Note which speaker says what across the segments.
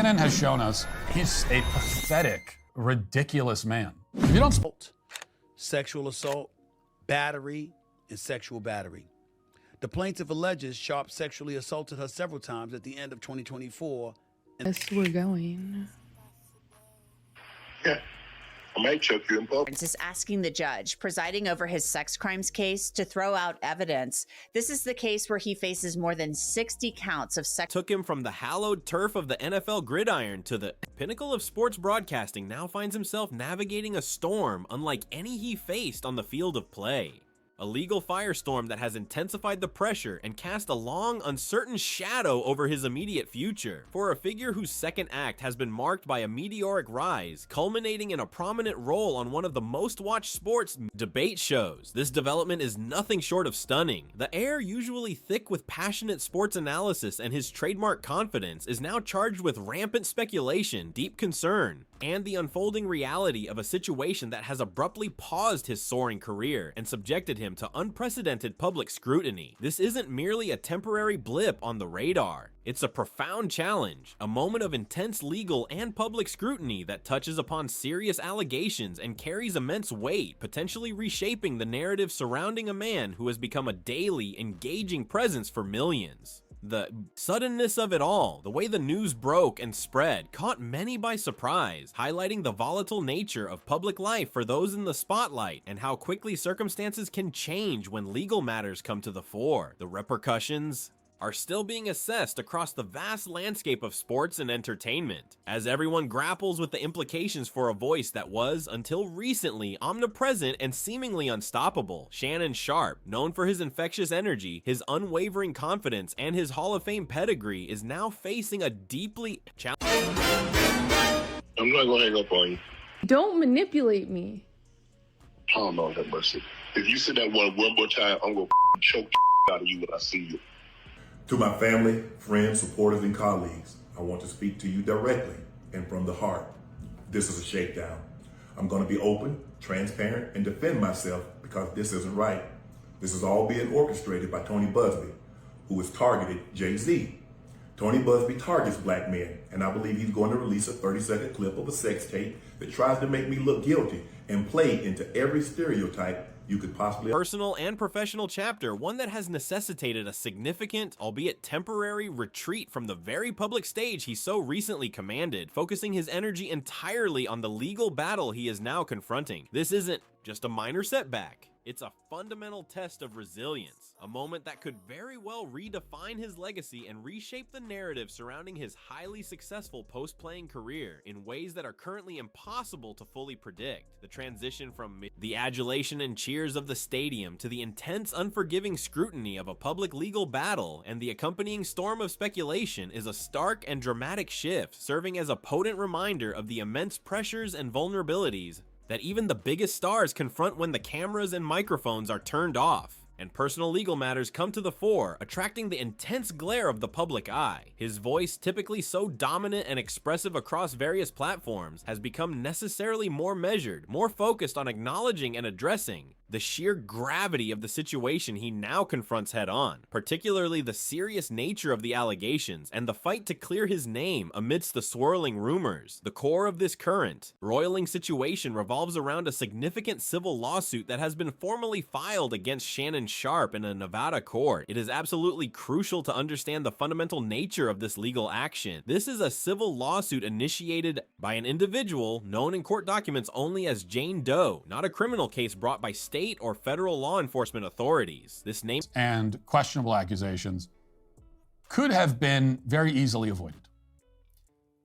Speaker 1: Shannon has shown us he's a pathetic, ridiculous man. You don't.
Speaker 2: Sexual assault, battery, and sexual battery. The plaintiff alleges Sharpe sexually assaulted her several times at the end of 2024.
Speaker 3: Yes, we're going.
Speaker 4: Yeah. I might choke you in public.
Speaker 5: Is asking the judge presiding over his sex crimes case to throw out evidence. This is the case where he faces more than 60 counts of sex.
Speaker 6: Took him from the hallowed turf of the NFL gridiron to the pinnacle of sports broadcasting. Now finds himself navigating a storm unlike any he faced on the field of play. A legal firestorm that has intensified the pressure and cast a long, uncertain shadow over his immediate future. For a figure whose second act has been marked by a meteoric rise, culminating in a prominent role on one of the most watched sports debate shows, this development is nothing short of stunning. The air, usually thick with passionate sports analysis and his trademark confidence, is now charged with rampant speculation, deep concern, and the unfolding reality of a situation that has abruptly paused his soaring career and subjected him to unprecedented public scrutiny. This isn't merely a temporary blip on the radar. It's a profound challenge, a moment of intense legal and public scrutiny that touches upon serious allegations and carries immense weight, potentially reshaping the narrative surrounding a man who has become a daily, engaging presence for millions. The suddenness of it all, the way the news broke and spread, caught many by surprise, highlighting the volatile nature of public life for those in the spotlight and how quickly circumstances can change when legal matters come to the fore. The repercussions are still being assessed across the vast landscape of sports and entertainment, as everyone grapples with the implications for a voice that was, until recently, omnipresent and seemingly unstoppable. Shannon Sharpe, known for his infectious energy, his unwavering confidence, and his Hall of Fame pedigree, is now facing a deeply challenging...
Speaker 4: I'm not going to hang up on you.
Speaker 3: Don't manipulate me.
Speaker 4: Oh, Lord have mercy. If you say that one more time, I'm going to choke the out of you when I see you.
Speaker 7: To my family, friends, supporters, and colleagues, I want to speak to you directly and from the heart. This is a shakedown. I'm going to be open, transparent, and defend myself because this isn't right. This is all being orchestrated by Tony Busby, who has targeted Jay-Z. Tony Busby targets black men, and I believe he's going to release a 30-second clip of a sex tape that tries to make me look guilty and play into every stereotype you could possibly...
Speaker 6: Personal and professional chapter, one that has necessitated a significant, albeit temporary, retreat from the very public stage he so recently commanded, focusing his energy entirely on the legal battle he is now confronting. This isn't just a minor setback. It's a fundamental test of resilience, a moment that could very well redefine his legacy and reshape the narrative surrounding his highly successful post-playing career in ways that are currently impossible to fully predict. The transition from the adulation and cheers of the stadium to the intense, unforgiving scrutiny of a public legal battle and the accompanying storm of speculation is a stark and dramatic shift, serving as a potent reminder of the immense pressures and vulnerabilities that even the biggest stars confront when the cameras and microphones are turned off and personal legal matters come to the fore, attracting the intense glare of the public eye. His voice, typically so dominant and expressive across various platforms, has become necessarily more measured, more focused on acknowledging and addressing the sheer gravity of the situation he now confronts head-on, particularly the serious nature of the allegations and the fight to clear his name amidst the swirling rumors. The core of this current, roiling situation revolves around a significant civil lawsuit that has been formally filed against Shannon Sharpe in a Nevada court. It is absolutely crucial to understand the fundamental nature of this legal action. This is a civil lawsuit initiated by an individual known in court documents only as Jane Doe, not a criminal case brought by state or federal law enforcement authorities. This name
Speaker 1: and questionable accusations could have been very easily avoided.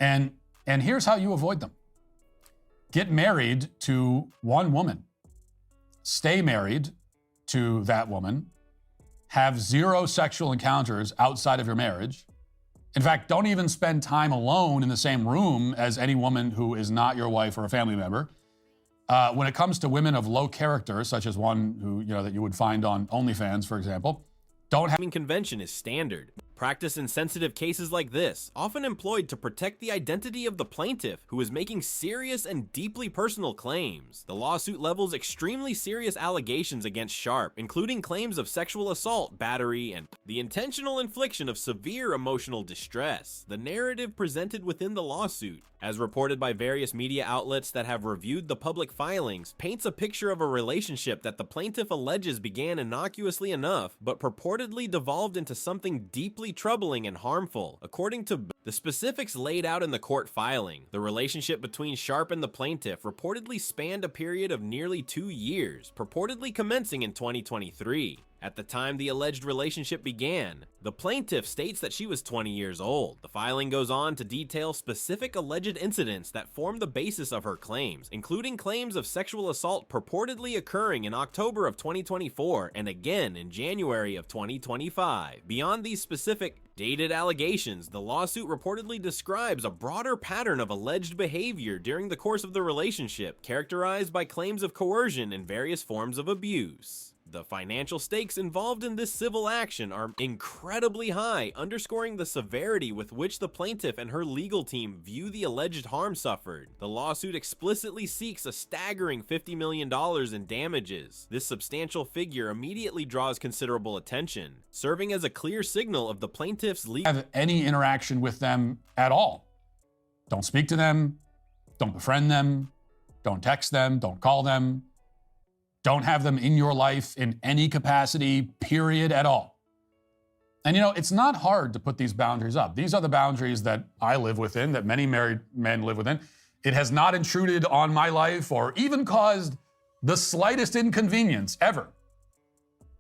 Speaker 1: And here's how you avoid them. Get married to one woman. Stay married to that woman. Have zero sexual encounters outside of your marriage. In fact, don't even spend time alone in the same room as any woman who is not your wife or a family member. When it comes to women of low character, such as one who, that you would find on OnlyFans, for example, don't have...
Speaker 6: convention is standard. practice in sensitive cases like this, often employed to protect the identity of the plaintiff who is making serious and deeply personal claims. The lawsuit levels extremely serious allegations against Sharpe, including claims of sexual assault, battery, and the intentional infliction of severe emotional distress. The narrative presented within the lawsuit, as reported by various media outlets that have reviewed the public filings, paints a picture of a relationship that the plaintiff alleges began innocuously enough, but purportedly devolved into something deeply troubling and harmful. According to the specifics laid out in the court filing, the relationship between Sharpe and the plaintiff reportedly spanned a period of nearly 2 years, purportedly commencing in 2023. At the time the alleged relationship began, the plaintiff states that she was 20 years old. The filing goes on to detail specific alleged incidents that form the basis of her claims, including claims of sexual assault purportedly occurring in October of 2024 and again in January of 2025. Beyond these specific dated allegations, the lawsuit reportedly describes a broader pattern of alleged behavior during the course of the relationship, characterized by claims of coercion and various forms of abuse. The financial stakes involved in this civil action are incredibly high, underscoring the severity with which the plaintiff and her legal team view the alleged harm suffered. The lawsuit explicitly seeks a staggering $50 million in damages. This substantial figure immediately draws considerable attention, serving as a clear signal of the plaintiff's legal
Speaker 1: Have any interaction with them at all. Don't speak to them. Don't befriend them. Don't text them. Don't call them. Don't have them in your life in any capacity, period, at all. And you know, it's not hard to put these boundaries up. These are the boundaries that I live within, that many married men live within. It has not intruded on my life or even caused the slightest inconvenience ever.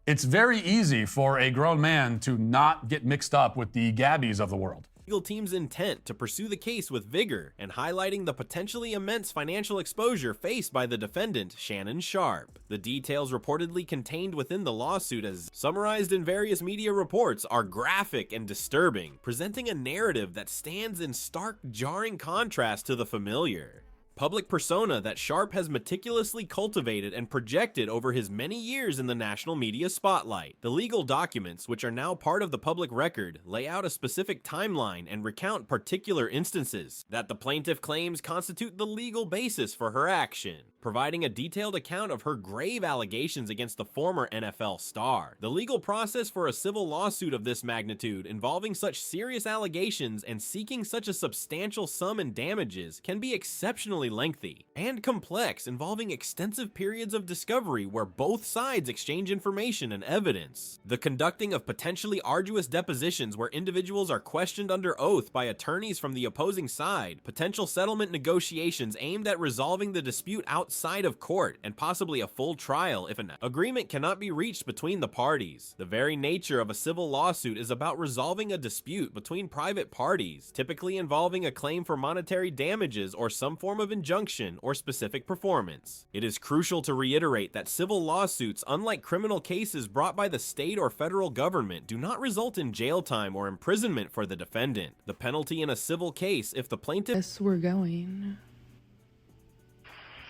Speaker 1: It's very easy for a grown man to not get mixed up with the Gabbies of the world.
Speaker 6: team's intent to pursue the case with vigor and highlighting the potentially immense financial exposure faced by the defendant, Shannon Sharpe. The details reportedly contained within the lawsuit, as summarized in various media reports, are graphic and disturbing, presenting a narrative that stands in stark, jarring contrast to the familiar public persona that Sharpe has meticulously cultivated and projected over his many years in the national media spotlight. The legal documents, which are now part of the public record, lay out a specific timeline and recount particular instances that the plaintiff claims constitute the legal basis for her action, providing a detailed account of her grave allegations against the former NFL star. The legal process for a civil lawsuit of this magnitude, involving such serious allegations and seeking such a substantial sum in damages, can be exceptionally lengthy and complex, involving extensive periods of discovery where both sides exchange information and evidence, the conducting of potentially arduous depositions where individuals are questioned under oath by attorneys from the opposing side, potential settlement negotiations aimed at resolving the dispute outside of court, and possibly a full trial if an agreement cannot be reached between the parties. The very nature of a civil lawsuit is about resolving a dispute between private parties, typically involving a claim for monetary damages or some form of injunction or specific performance. It is crucial to reiterate that civil lawsuits, unlike criminal cases brought by the state or federal government, do not result in jail time or imprisonment for the defendant. The penalty in a civil case, if the plaintiff
Speaker 3: Yes, we're going.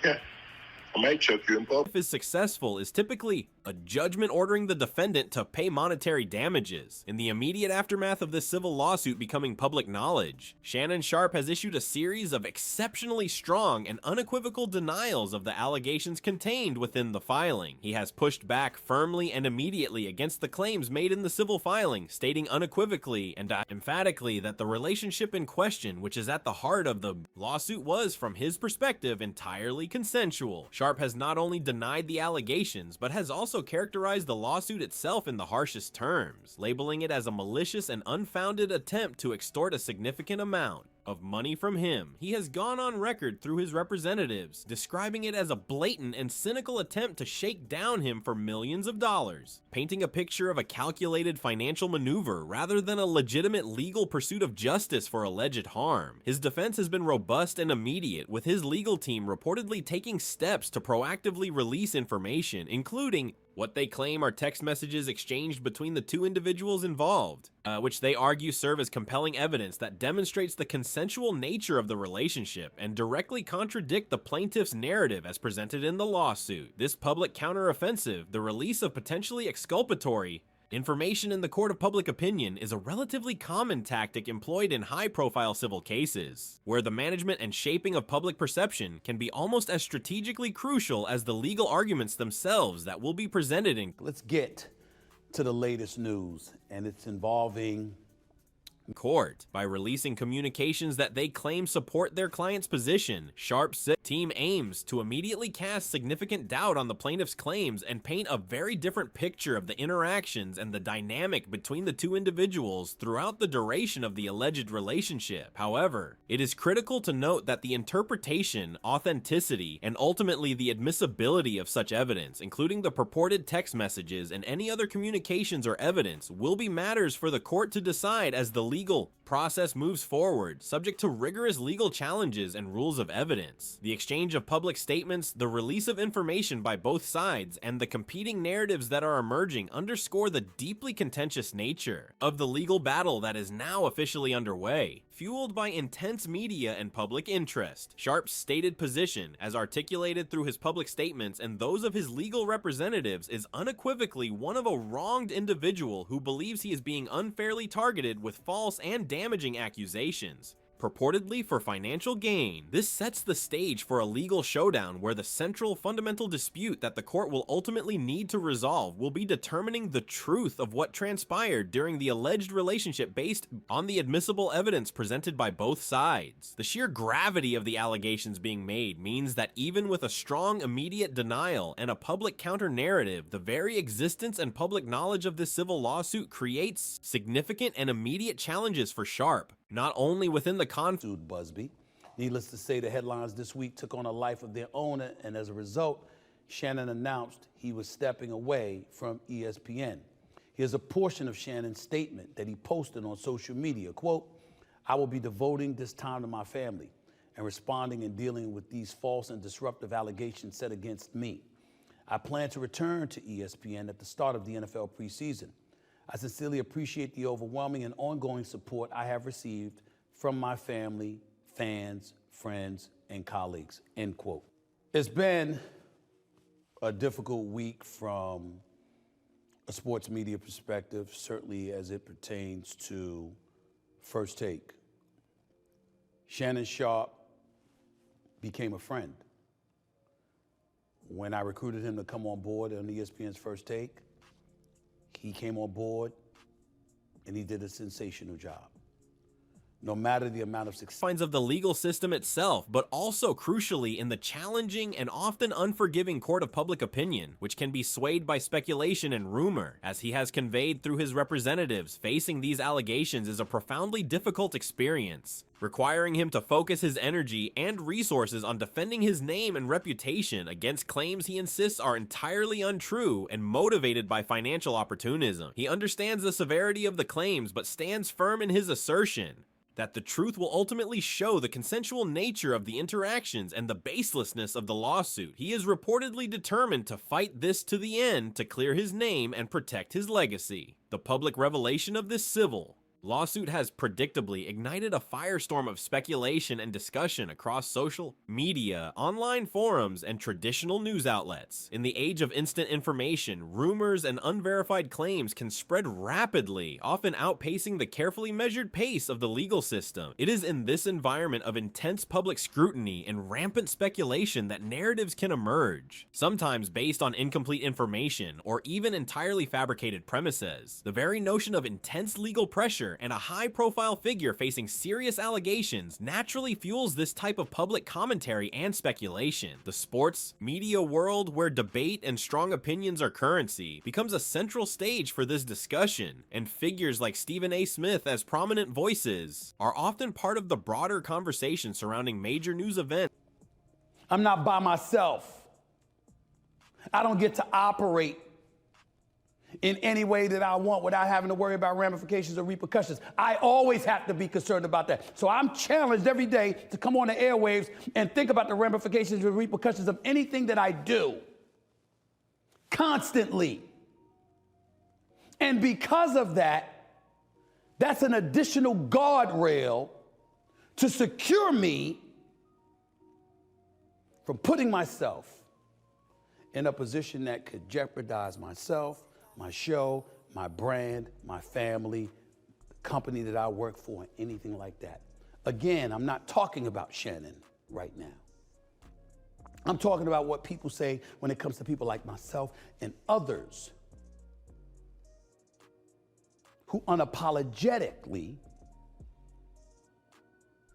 Speaker 4: Yeah. I might choke you in public.
Speaker 6: is successful, is typically a judgment ordering the defendant to pay monetary damages. In the immediate aftermath of this civil lawsuit becoming public knowledge, Shannon Sharpe has issued a series of exceptionally strong and unequivocal denials of the allegations contained within the filing. He has pushed back firmly and immediately against the claims made in the civil filing, stating unequivocally and emphatically that the relationship in question, which is at the heart of the lawsuit, was, from his perspective, entirely consensual. Sharpe has not only denied the allegations, but has also characterized the lawsuit itself in the harshest terms, labeling it as a malicious and unfounded attempt to extort a significant amount of money from him. He has gone on record through his representatives, describing it as a blatant and cynical attempt to shake down him for millions of dollars, painting a picture of a calculated financial maneuver rather than a legitimate legal pursuit of justice for alleged harm. His defense has been robust and immediate, with his legal team reportedly taking steps to proactively release information, including what they claim are text messages exchanged between the two individuals involved, which they argue serve as compelling evidence that demonstrates the consensual nature of the relationship and directly contradict the plaintiff's narrative as presented in the lawsuit. This public counteroffensive, the release of potentially exculpatory Information in the court of public opinion is a relatively common tactic employed in high-profile civil cases, where the management and shaping of public perception can be almost as strategically crucial as the legal arguments themselves that will be presented in
Speaker 2: Let's get to the latest news, and it's involving
Speaker 6: court. By releasing communications that they claim support their client's position, Sharpe's team aims to immediately cast significant doubt on the plaintiff's claims and paint a very different picture of the interactions and the dynamic between the two individuals throughout the duration of the alleged relationship. However, it is critical to note that the interpretation, authenticity, and ultimately the admissibility of such evidence, including the purported text messages and any other communications or evidence, will be matters for the court to decide as the legal process moves forward, subject to rigorous legal challenges and rules of evidence. The exchange of public statements, the release of information by both sides, and the competing narratives that are emerging underscore the deeply contentious nature of the legal battle that is now officially underway. Fueled by intense media and public interest, Sharpe's stated position, as articulated through his public statements and those of his legal representatives, is unequivocally one of a wronged individual who believes he is being unfairly targeted with false and damaging accusations, purportedly for financial gain. This sets the stage for a legal showdown where the central fundamental dispute that the court will ultimately need to resolve will be determining the truth of what transpired during the alleged relationship based on the admissible evidence presented by both sides. The sheer gravity of the allegations being made means that even with a strong immediate denial and a public counter-narrative, the very existence and public knowledge of this civil lawsuit creates significant and immediate challenges for Sharpe, not only within the
Speaker 2: sued Busby. Needless to say, the headlines this week took on a life of their own, and as a result, Shannon announced he was stepping away from ESPN. Here's a portion of Shannon's statement that he posted on social media. Quote, "I will be devoting this time to my family and responding and dealing with these false and disruptive allegations set against me. I plan to return to ESPN at the start of the NFL preseason. I sincerely appreciate the overwhelming and ongoing support I have received from my family, fans, friends, and colleagues," end quote. It's been a difficult week from a sports media perspective, certainly as it pertains to First Take. Shannon Sharpe became a friend. When I recruited him to come on board on ESPN's First Take, he came on board and he did a sensational job. No matter the amount of success
Speaker 6: finds of the legal system itself, but also crucially in the challenging and often unforgiving court of public opinion, which can be swayed by speculation and rumor. As he has conveyed through his representatives, facing these allegations is a profoundly difficult experience, requiring him to focus his energy and resources on defending his name and reputation against claims he insists are entirely untrue and motivated by financial opportunism. He understands the severity of the claims, but stands firm in his assertion that the truth will ultimately show the consensual nature of the interactions and the baselessness of the lawsuit. He is reportedly determined to fight this to the end to clear his name and protect his legacy. The public revelation of this civil lawsuit has predictably ignited a firestorm of speculation and discussion across social media, online forums, and traditional news outlets. In the age of instant information, rumors and unverified claims can spread rapidly, often outpacing the carefully measured pace of the legal system. It is in this environment of intense public scrutiny and rampant speculation that narratives can emerge, sometimes based on incomplete information or even entirely fabricated premises. The very notion of intense legal pressure and a high-profile figure facing serious allegations naturally fuels this type of public commentary and speculation. The sports media world, where debate and strong opinions are currency, becomes a central stage for this discussion, and figures like Stephen A. Smith as prominent voices are often part of the broader conversation surrounding major news events.
Speaker 2: I'm not by myself. I don't get to operate in any way that I want without having to worry about ramifications or repercussions. I always have to be concerned about that. So I'm challenged every day to come on the airwaves and think about the ramifications and repercussions of anything that I do. Constantly. And because of that, that's an additional guardrail to secure me from putting myself in a position that could jeopardize myself, my show, my brand, my family, the company that I work for, and anything like that. Again, I'm not talking about Shannon right now. I'm talking about what people say when it comes to people like myself and others who unapologetically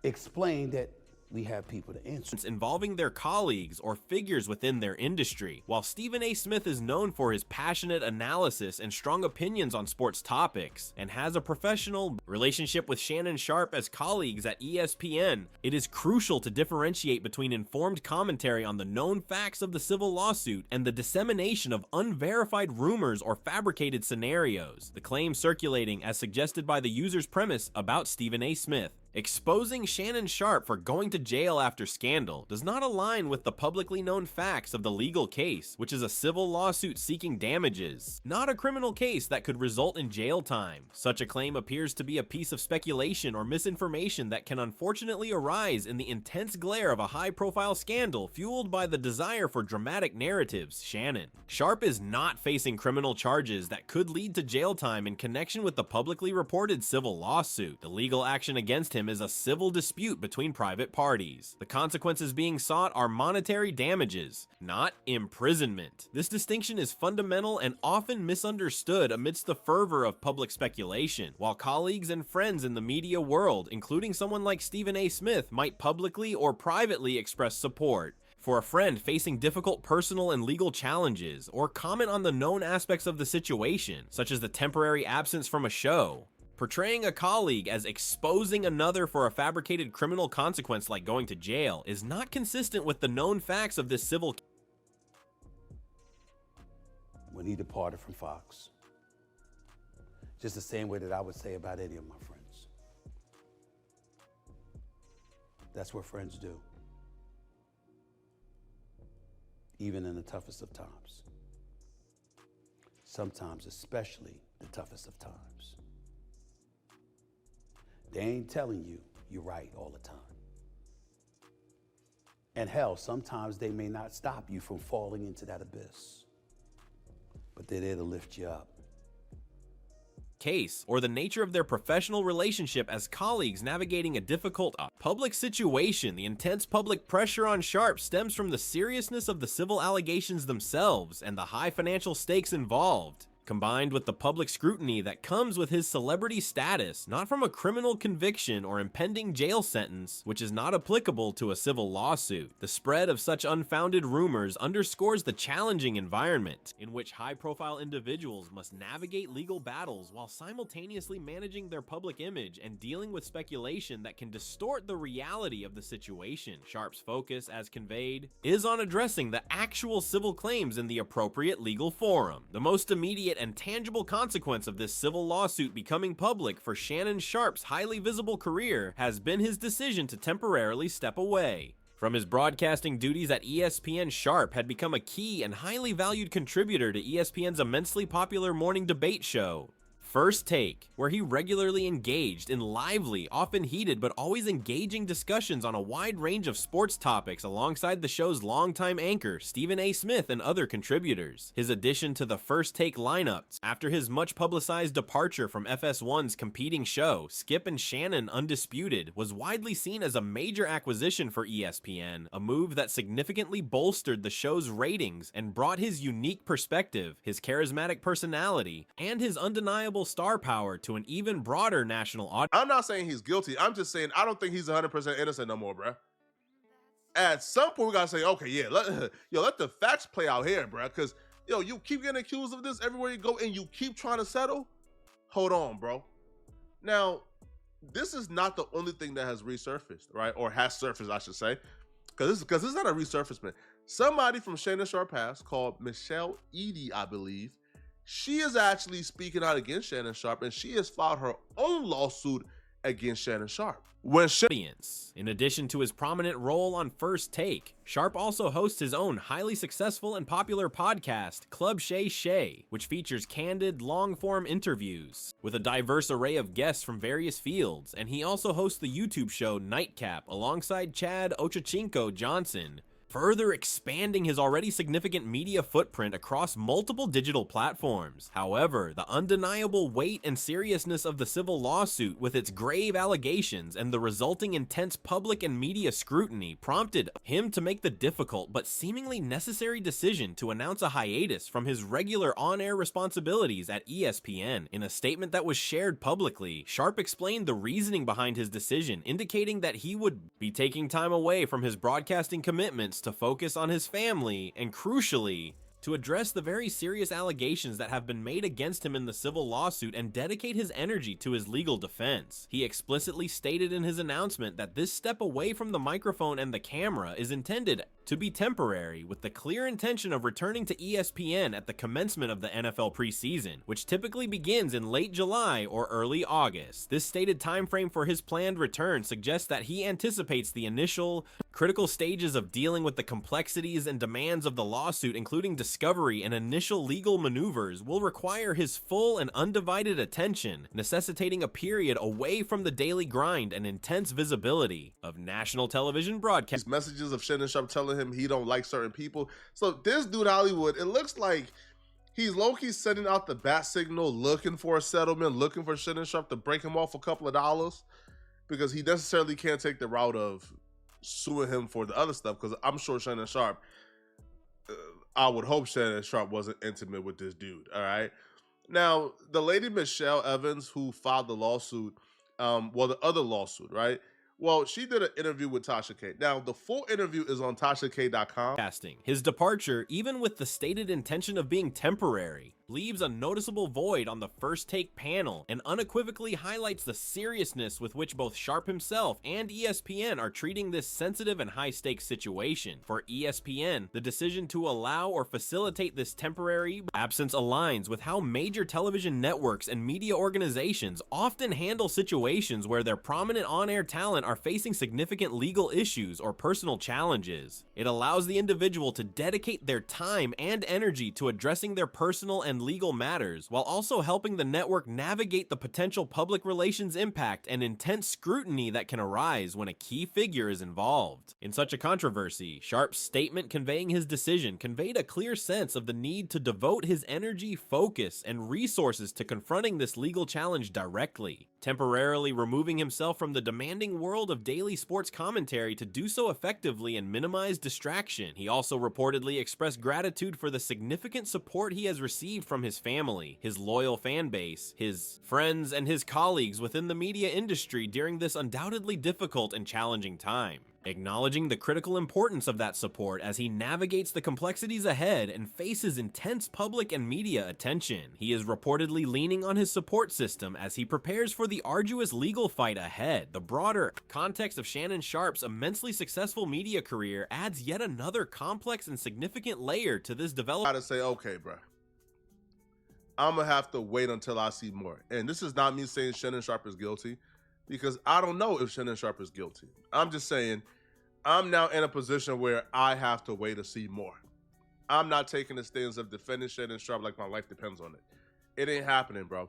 Speaker 2: explain that we have people to answer.
Speaker 6: Involving their colleagues or figures within their industry. While Stephen A. Smith is known for his passionate analysis and strong opinions on sports topics, and has a professional relationship with Shannon Sharpe as colleagues at ESPN, it is crucial to differentiate between informed commentary on the known facts of the civil lawsuit and the dissemination of unverified rumors or fabricated scenarios. The claim circulating as suggested by the user's premise about Stephen A. Smith. Exposing Shannon Sharpe for going to jail after scandal does not align with the publicly known facts of the legal case, which is a civil lawsuit seeking damages, not a criminal case that could result in jail time. Such a claim appears to be a piece of speculation or misinformation that can unfortunately arise in the intense glare of a high-profile scandal fueled by the desire for dramatic narratives. Shannon Sharpe is not facing criminal charges that could lead to jail time in connection with the publicly reported civil lawsuit. The legal action against him is a civil dispute between private parties. The consequences being sought are monetary damages, not imprisonment. This distinction is fundamental and often misunderstood amidst the fervor of public speculation. While colleagues and friends in the media world, including someone like Stephen A. Smith, might publicly or privately express support for a friend facing difficult personal and legal challenges, or comment on the known aspects of the situation, such as the temporary absence from a show, portraying a colleague as exposing another for a fabricated criminal consequence like going to jail is not consistent with the known facts of this civil case.
Speaker 2: When he departed from Fox, just the same way that I would say about any of my friends. That's what friends do, even in the toughest of times. Sometimes, especially the toughest of times. They ain't telling you you're right all the time. And hell, sometimes they may not stop you from falling into that abyss, but they're there to lift you up.
Speaker 6: Case, or the nature of their professional relationship as colleagues navigating a difficult public situation. The intense public pressure on Sharpe stems from the seriousness of the civil allegations themselves and the high financial stakes involved, combined with the public scrutiny that comes with his celebrity status, not from a criminal conviction or impending jail sentence, which is not applicable to a civil lawsuit. The spread of such unfounded rumors underscores the challenging environment in which high-profile individuals must navigate legal battles while simultaneously managing their public image and dealing with speculation that can distort the reality of the situation. Sharpe's focus, as conveyed, is on addressing the actual civil claims in the appropriate legal forum. The most immediate and tangible consequence of this civil lawsuit becoming public for Shannon Sharpe's highly visible career has been his decision to temporarily step away from his broadcasting duties at ESPN. Sharpe had become a key and highly valued contributor to ESPN's immensely popular morning debate show, First Take, where he regularly engaged in lively, often heated, but always engaging discussions on a wide range of sports topics alongside the show's longtime anchor, Stephen A. Smith, and other contributors. His addition to the First Take lineups after his much-publicized departure from FS1's competing show, Skip and Shannon Undisputed, was widely seen as a major acquisition for ESPN, a move that significantly bolstered the show's ratings and brought his unique perspective, his charismatic personality, and his undeniable star power to an even broader national audience.
Speaker 8: I'm not saying he's guilty. I'm just saying I don't think he's 100% innocent no more, bruh. At some point, we gotta say, okay, yeah, let the facts play out here, bruh. Because, you keep getting accused of this everywhere you go and you keep trying to settle. Hold on, bro. Now, this is not the only thing that has resurfaced, right? Or has surfaced, I should say. Because this is not a resurfacement. Somebody from Shannon Sharpe past called Michelle Edie, I believe. She is actually speaking out against Shannon Sharpe, and she has filed her own lawsuit against Shannon Sharpe.
Speaker 6: In addition to his prominent role on First Take, Sharpe also hosts his own highly successful and popular podcast, Club Shay Shay, which features candid, long-form interviews with a diverse array of guests from various fields, and he also hosts the YouTube show Nightcap alongside Chad Ochachinko Johnson, further expanding his already significant media footprint across multiple digital platforms. However, the undeniable weight and seriousness of the civil lawsuit with its grave allegations and the resulting intense public and media scrutiny prompted him to make the difficult but seemingly necessary decision to announce a hiatus from his regular on-air responsibilities at ESPN. In a statement that was shared publicly, Sharpe explained the reasoning behind his decision, indicating that he would be taking time away from his broadcasting commitments to focus on his family and, crucially, to address the very serious allegations that have been made against him in the civil lawsuit and dedicate his energy to his legal defense. He explicitly stated in his announcement that this step away from the microphone and the camera is intended to be temporary, with the clear intention of returning to ESPN at the commencement of the NFL preseason, which typically begins in late July or early August. This stated time frame for his planned return suggests that he anticipates the initial critical stages of dealing with the complexities and demands of the lawsuit, including discovery and initial legal maneuvers, will require his full and undivided attention, necessitating a period away from the daily grind and intense visibility of national television broadcast.
Speaker 8: These messages of Shannon Sharpe telling him he don't like certain people. So this dude Hollywood, it looks like he's low-key sending out the bat signal, looking for a settlement, looking for Shannon Sharpe to break him off a couple of dollars, because he necessarily can't take the route of suing him for the other stuff, because I'm sure Shannon Sharpe, I would hope Shannon Sharpe wasn't intimate with this dude. All right. Now, the lady Michelle Evans who filed the lawsuit, well, the other lawsuit, right? Well, she did an interview with Tasha K. Now, the full interview is on TashaK.com.
Speaker 6: His departure, even with the stated intention of being temporary, leaves a noticeable void on the First Take panel and unequivocally highlights the seriousness with which both Sharpe himself and ESPN are treating this sensitive and high-stakes situation. For ESPN, the decision to allow or facilitate this temporary absence aligns with how major television networks and media organizations often handle situations where their prominent on-air talent are facing significant legal issues or personal challenges. It allows the individual to dedicate their time and energy to addressing their personal and legal matters, while also helping the network navigate the potential public relations impact and intense scrutiny that can arise when a key figure is involved. In such a controversy, Sharpe's statement conveying his decision conveyed a clear sense of the need to devote his energy, focus, and resources to confronting this legal challenge directly, temporarily removing himself from the demanding world of daily sports commentary to do so effectively and minimize distraction. He also reportedly expressed gratitude for the significant support he has received from his family, his loyal fan base, his friends, and his colleagues within the media industry during this undoubtedly difficult and challenging time. Acknowledging the critical importance of that support as he navigates the complexities ahead and faces intense public and media attention. He is reportedly leaning on his support system as he prepares for the arduous legal fight ahead. The broader context of Shannon Sharpe's immensely successful media career adds yet another complex and significant layer to this development.
Speaker 8: I gotta say, okay, bro, I'm gonna have to wait until I see more. And this is not me saying Shannon Sharpe is guilty, because I don't know if Shannon Sharpe is guilty. I'm just saying I'm now in a position where I have to wait to see more. I'm not taking the stance of defending Shannon Sharpe like my life depends on it. It ain't happening, bro.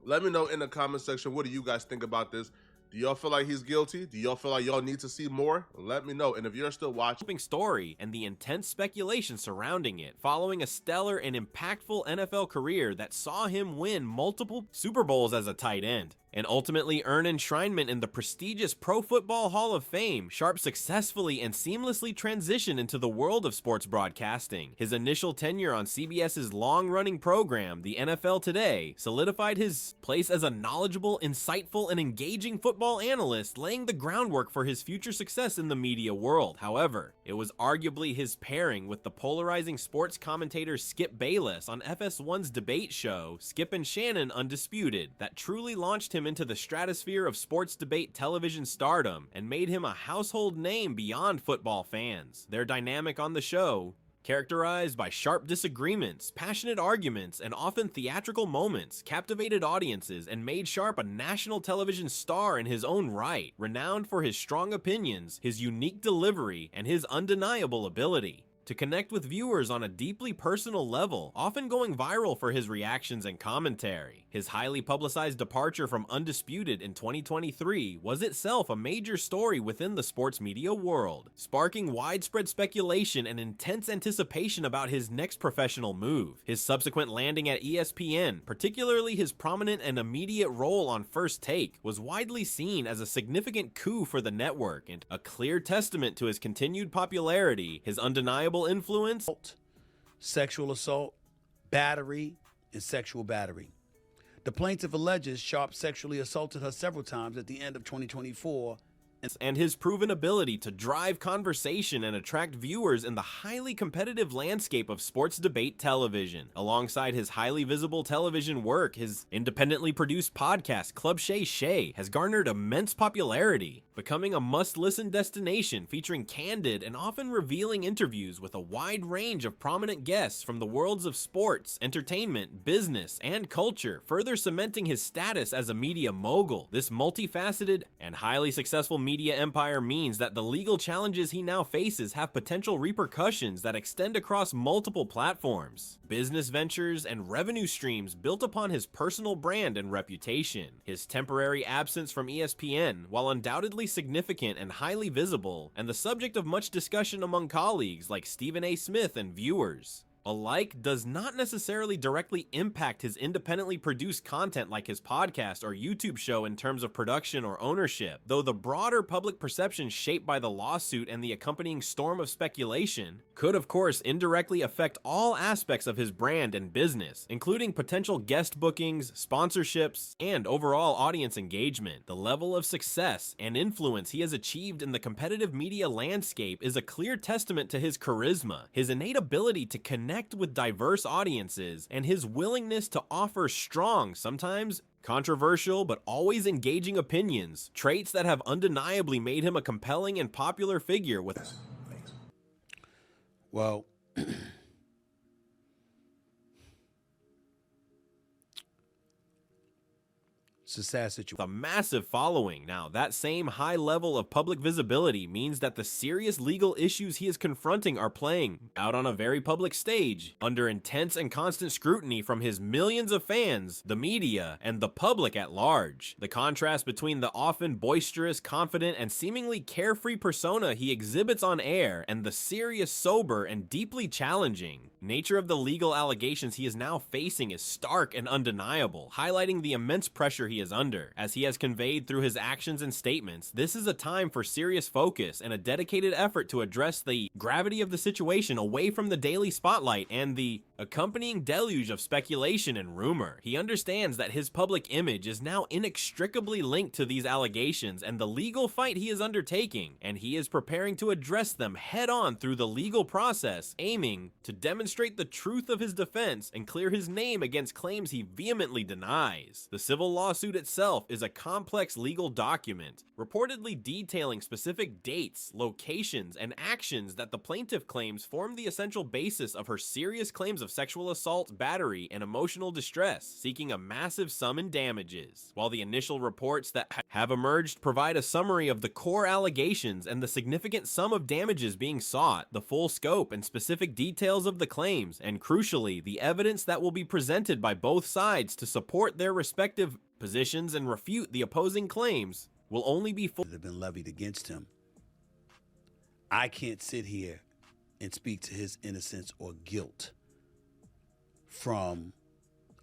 Speaker 8: Let me know in the comment section, what do you guys think about this? Do y'all feel like he's guilty? Do y'all feel like y'all need to see more? Let me know. And if you're still watching,
Speaker 6: story and the intense speculation surrounding it, following a stellar and impactful NFL career that saw him win multiple Super Bowls as a tight end and ultimately earn enshrinement in the prestigious Pro Football Hall of Fame, Sharpe successfully and seamlessly transitioned into the world of sports broadcasting. His initial tenure on CBS's long-running program, The NFL Today, solidified his place as a knowledgeable, insightful, and engaging football analyst, laying the groundwork for his future success in the media world. However, it was arguably his pairing with the polarizing sports commentator Skip Bayless on FS1's debate show, Skip and Shannon Undisputed, that truly launched him into the stratosphere of sports debate television stardom and made him a household name beyond football fans. Their dynamic on the show, characterized by sharp disagreements, passionate arguments, and often theatrical moments, captivated audiences and made Sharpe a national television star in his own right, renowned for his strong opinions, his unique delivery, and his undeniable ability to connect with viewers on a deeply personal level, often going viral for his reactions and commentary. His highly publicized departure from Undisputed in 2023 was itself a major story within the sports media world, sparking widespread speculation and intense anticipation about his next professional move. His subsequent landing at ESPN, particularly his prominent and immediate role on First Take, was widely seen as a significant coup for the network and a clear testament to his continued popularity, his undeniable influence,
Speaker 2: Sexual assault, battery, and sexual battery. The plaintiff alleges Sharpe sexually assaulted her several times at the end of 2024,
Speaker 6: and his proven ability to drive conversation and attract viewers in the highly competitive landscape of sports debate television. Alongside his highly visible television work, his independently produced podcast, Club Shay Shay, has garnered immense popularity, becoming a must-listen destination featuring candid and often revealing interviews with a wide range of prominent guests from the worlds of sports, entertainment, business, and culture, further cementing his status as a media mogul. This multifaceted and highly successful media empire means that the legal challenges he now faces have potential repercussions that extend across multiple platforms, business ventures, and revenue streams built upon his personal brand and reputation. His temporary absence from ESPN, while undoubtedly significant and highly visible, and the subject of much discussion among colleagues like Stephen A. Smith and viewers alike, does not necessarily directly impact his independently produced content like his podcast or YouTube show in terms of production or ownership, though the broader public perception shaped by the lawsuit and the accompanying storm of speculation could of course indirectly affect all aspects of his brand and business, including potential guest bookings, sponsorships, and overall audience engagement. The level of success and influence he has achieved in the competitive media landscape is a clear testament to his charisma, his innate ability to connect with diverse audiences, and his willingness to offer strong, sometimes controversial, but always engaging opinions, traits that have undeniably made him a compelling and popular figure with...
Speaker 2: Well, it's a sad situation.
Speaker 6: A massive following. Now, that same high level of public visibility means that the serious legal issues he is confronting are playing out on a very public stage, under intense and constant scrutiny from his millions of fans, the media, and the public at large. The contrast between the often boisterous, confident, and seemingly carefree persona he exhibits on air and the serious, sober, and deeply challenging nature of the legal allegations he is now facing is stark and undeniable, highlighting the immense pressure he is under. As he has conveyed through his actions and statements, this is a time for serious focus and a dedicated effort to address the gravity of the situation away from the daily spotlight and the accompanying deluge of speculation and rumor. He understands that his public image is now inextricably linked to these allegations and the legal fight he is undertaking, and he is preparing to address them head-on through the legal process, aiming to demonstrate the truth of his defense and clear his name against claims he vehemently denies. The civil lawsuit itself is a complex legal document, reportedly detailing specific dates, locations, and actions that the plaintiff claims form the essential basis of her serious claims of sexual assault, battery, and emotional distress, seeking a massive sum in damages. While the initial reports that have emerged provide a summary of the core allegations and the significant sum of damages being sought, the full scope and specific details of the claims, and crucially, the evidence that will be presented by both sides to support their respective positions and refute the opposing claims, will only be
Speaker 2: that have been levied against him. I can't sit here and speak to his innocence or guilt from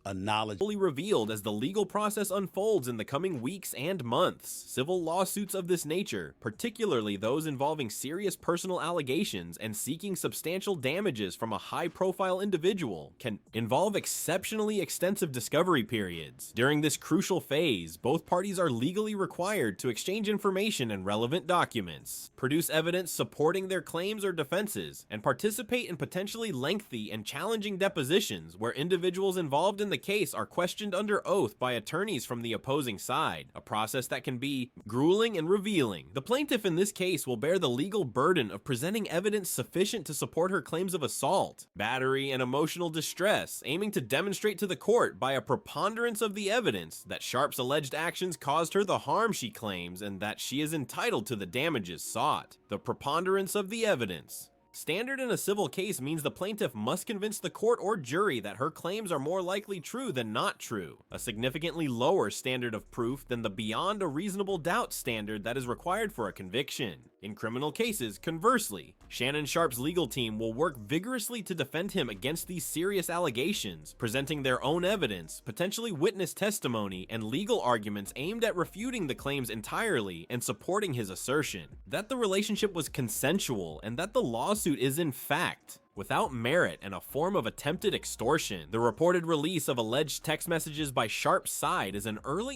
Speaker 2: a knowledge
Speaker 6: fully revealed as the legal process unfolds in the coming weeks and months. Civil lawsuits of this nature, particularly those involving serious personal allegations and seeking substantial damages from a high-profile individual, can involve exceptionally extensive discovery periods. During this crucial phase, both parties are legally required to exchange information and relevant documents, produce evidence supporting their claims or defenses, and participate in potentially lengthy and challenging depositions where individuals involved in the case are questioned under oath by attorneys from the opposing side, a process that can be grueling and revealing. The plaintiff in this case will bear the legal burden of presenting evidence sufficient to support her claims of assault, battery, and emotional distress, aiming to demonstrate to the court by a preponderance of the evidence that Sharpe's alleged actions caused her the harm she claims and that she is entitled to the damages sought. The preponderance of the evidence Standard in a civil case means the plaintiff must convince the court or jury that her claims are more likely true than not true, a significantly lower standard of proof than the beyond a reasonable doubt standard that is required for a conviction. In criminal cases, conversely, Shannon Sharpe's legal team will work vigorously to defend him against these serious allegations, presenting their own evidence, potentially witness testimony, and legal arguments aimed at refuting the claims entirely and supporting his assertion that the relationship was consensual and that the lawsuit is in fact without merit and a form of attempted extortion. The reported release of alleged text messages by Sharpe's side is an early